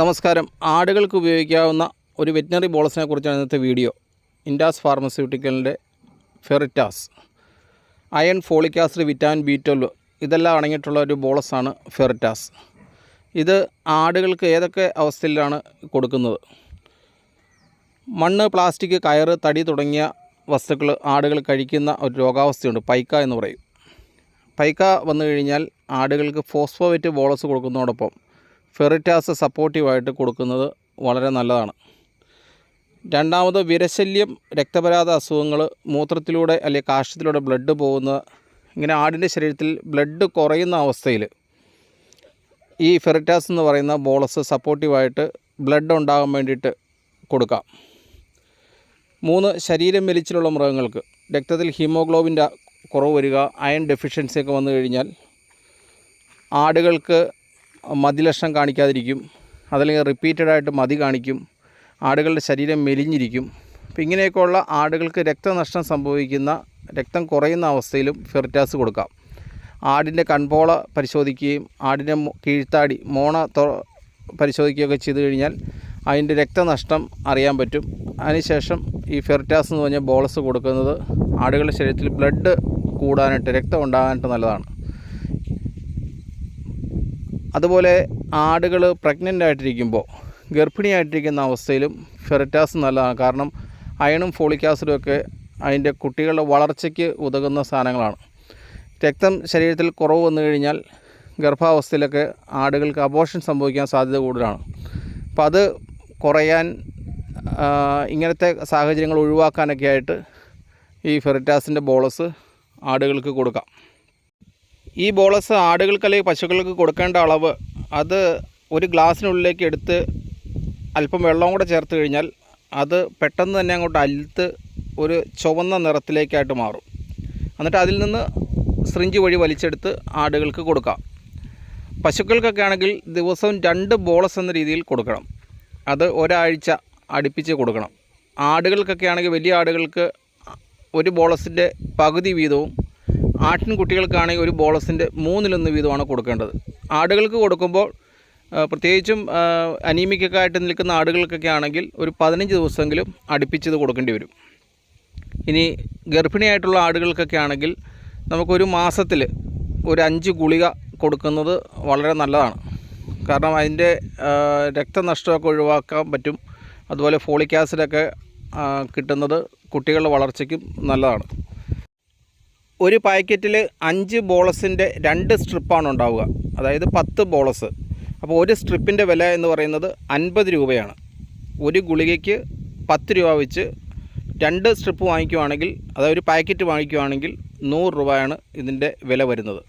നമസ്കാരം. ആടുകൾക്ക് ഉപയോഗിക്കാവുന്ന ഒരു വെറ്റിനറി ബോളസിനെ കുറിച്ചാണ് ഇന്നത്തെ വീഡിയോ. ഇൻഡാസ് ഫാർമസ്യൂട്ടിക്കലിൻ്റെ ഫെറിറ്റാസ്, iron, folic acid, vitamin B12 ഇതെല്ലാം അടങ്ങിയിട്ടുള്ള ഒരു ബോളസാണ് ഫെറിറ്റാസ്. ഇത് ആടുകൾക്ക് ഏതൊക്കെ അവസ്ഥയിലാണ് കൊടുക്കുന്നത്? മണ്ണ്, പ്ലാസ്റ്റിക്, കയറ്, തടി തുടങ്ങിയ വസ്തുക്കൾ ആടുകൾ കഴിക്കുന്ന ഒരു രോഗാവസ്ഥയുണ്ട്, പൈക്ക എന്ന് പറയും. പൈക്ക വന്നു കഴിഞ്ഞാൽ ആടുകൾക്ക് ഫോസ്ഫോവേറ്റ് ബോളസ് കൊടുക്കുന്നതോടൊപ്പം ഫെറിറ്റാസ് സപ്പോർട്ടീവായിട്ട് കൊടുക്കുന്നത് വളരെ നല്ലതാണ്. രണ്ടാമത്, വിരശല്യം, രക്തപരാധ അസുഖങ്ങൾ, മൂത്രത്തിലൂടെ അല്ലെങ്കിൽ കാഷ്ടത്തിലൂടെ ബ്ലഡ് പോകുന്ന, ഇങ്ങനെ ആടിൻ്റെ ശരീരത്തിൽ ബ്ലഡ് കുറയുന്ന അവസ്ഥയിൽ ഈ ഫെറിറ്റാസ് എന്ന് പറയുന്ന ബോളസ് സപ്പോർട്ടീവായിട്ട് ബ്ലഡ് ഉണ്ടാകാൻ വേണ്ടിയിട്ട് കൊടുക്കാം. 3, ശരീരം വലിച്ചിലുള്ള മൃഗങ്ങൾക്ക് രക്തത്തിൽ ഹീമോഗ്ലോബിൻ്റെ കുറവ് വരിക, അയൺ ഡെഫിഷ്യൻസിയൊക്കെ വന്നു കഴിഞ്ഞാൽ ആടുകൾക്ക് മതിലക്ഷണം കാണിക്കാതിരിക്കും, അതല്ലെങ്കിൽ റിപ്പീറ്റഡായിട്ട് മതി കാണിക്കും, ആടുകളുടെ ശരീരം മെലിഞ്ഞിരിക്കും. അപ്പോൾ ഇങ്ങനെയൊക്കെയുള്ള ആടുകൾക്ക് രക്തനഷ്ടം സംഭവിക്കുന്ന, രക്തം കുറയുന്ന അവസ്ഥയിലും ഫെറിറ്റാസ് കൊടുക്കാം. ആടിൻ്റെ കൺപോള പരിശോധിക്കുകയും ആടിൻ്റെ കീഴ്ത്താടി, മോണ പരിശോധിക്കുകയൊക്കെ ചെയ്തു കഴിഞ്ഞാൽ അതിൻ്റെ രക്തനഷ്ടം അറിയാൻ പറ്റും. അതിനുശേഷം ഈ ഫെറിറ്റാസ് എന്ന് പറഞ്ഞാൽ ബോളസ് കൊടുക്കുന്നത് ആടുകളുടെ ശരീരത്തിൽ ബ്ലഡ് കൂടാനായിട്ട്, രക്തം ഉണ്ടാകാനായിട്ട് നല്ലതാണ്. അതുപോലെ ആടുകൾ പ്രഗ്നൻ്റ് ആയിട്ടിരിക്കുമ്പോൾ, ഗർഭിണിയായിട്ടിരിക്കുന്ന അവസ്ഥയിലും ഫെറിറ്റാസ് നല്ലതാണ്. കാരണം അയണും ഫോളിക് ആസിഡും ഒക്കെ അതിൻ്റെ കുട്ടികളുടെ വളർച്ചയ്ക്ക് ഉതകുന്ന സാധനങ്ങളാണ്. രക്തം ശരീരത്തിൽ കുറവ് വന്നു കഴിഞ്ഞാൽ ഗർഭാവസ്ഥയിലൊക്കെ ആടുകൾക്ക് അബോർഷൻ സംഭവിക്കാൻ സാധ്യത കൂടുതലാണ്. അപ്പോൾ അത് കുറയാൻ, ഇങ്ങനത്തെ സാഹചര്യങ്ങൾ ഒഴിവാക്കാനൊക്കെ ആയിട്ട് ഈ ഫെറിറ്റാസിൻ്റെ ബോളസ് ആടുകൾക്ക് കൊടുക്കാം. ഈ ബോളസ് ആടുകൾക്ക് അല്ലെങ്കിൽ പശുക്കൾക്ക് കൊടുക്കേണ്ട അളവ്, അത് ഒരു ഗ്ലാസ്സിനുള്ളിലേക്ക് എടുത്ത് അല്പം വെള്ളം കൂടെ ചേർത്ത് കഴിഞ്ഞാൽ അത് പെട്ടെന്ന് തന്നെ അങ്ങോട്ട് അലുത്ത് ഒരു ചുവന്ന നിറത്തിലേക്കായിട്ട് മാറും. എന്നിട്ട് അതിൽ നിന്ന് സിറിഞ്ച് വഴി വലിച്ചെടുത്ത് ആടുകൾക്ക് കൊടുക്കാം. പശുക്കൾക്കൊക്കെ ആണെങ്കിൽ ദിവസവും 2 ബോളസ് എന്ന രീതിയിൽ കൊടുക്കണം. അത് ഒരാഴ്ച അടുപ്പിച്ച് കൊടുക്കണം. ആടുകൾക്കൊക്കെ ആണെങ്കിൽ, വലിയ ആടുകൾക്ക് 1 ബോളസിൻ്റെ പകുതി വീതവും, ആട്ടിൻകുട്ടികൾക്കാണെങ്കിൽ 1 ബോളസിൻ്റെ 3/1 വീതമാണ് കൊടുക്കേണ്ടത്. ആടുകൾക്ക് കൊടുക്കുമ്പോൾ പ്രത്യേകിച്ചും അനീമിക്കൊക്കെ ആയിട്ട് നിൽക്കുന്ന ആടുകൾക്കൊക്കെ ആണെങ്കിൽ ഒരു 15 ദിവസമെങ്കിലും അടുപ്പിച്ചത് കൊടുക്കേണ്ടി വരും. ഇനി ഗർഭിണിയായിട്ടുള്ള ആടുകൾക്കൊക്കെ ആണെങ്കിൽ നമുക്കൊരു മാസത്തിൽ ഒരു 5 ഗുളിക കൊടുക്കുന്നത് വളരെ നല്ലതാണ്. കാരണം അതിൻ്റെ രക്തനഷ്ടമൊക്കെ ഒഴിവാക്കാൻ പറ്റും. അതുപോലെ ഫോളിക് ആസിഡൊക്കെ കിട്ടുന്നത് കുട്ടികളുടെ വളർച്ചയ്ക്കും നല്ലതാണ്. ഒരു പാക്കറ്റിൽ 5 ബോളസിൻ്റെ 2 സ്ട്രിപ്പാണ് ഉണ്ടാവുക, അതായത് 10 ബോളസ്. അപ്പോൾ ഒരു സ്ട്രിപ്പിൻ്റെ വില എന്ന് പറയുന്നത് 50 രൂപയാണ്. ഒരു ഗുളികയ്ക്ക് 10 രൂപ വെച്ച് 2 സ്ട്രിപ്പ് വാങ്ങിക്കുവാണെങ്കിൽ, അതായത് ഒരു പാക്കറ്റ് വാങ്ങിക്കുവാണെങ്കിൽ 100 രൂപയാണ് ഇതിൻ്റെ വില വരുന്നത്.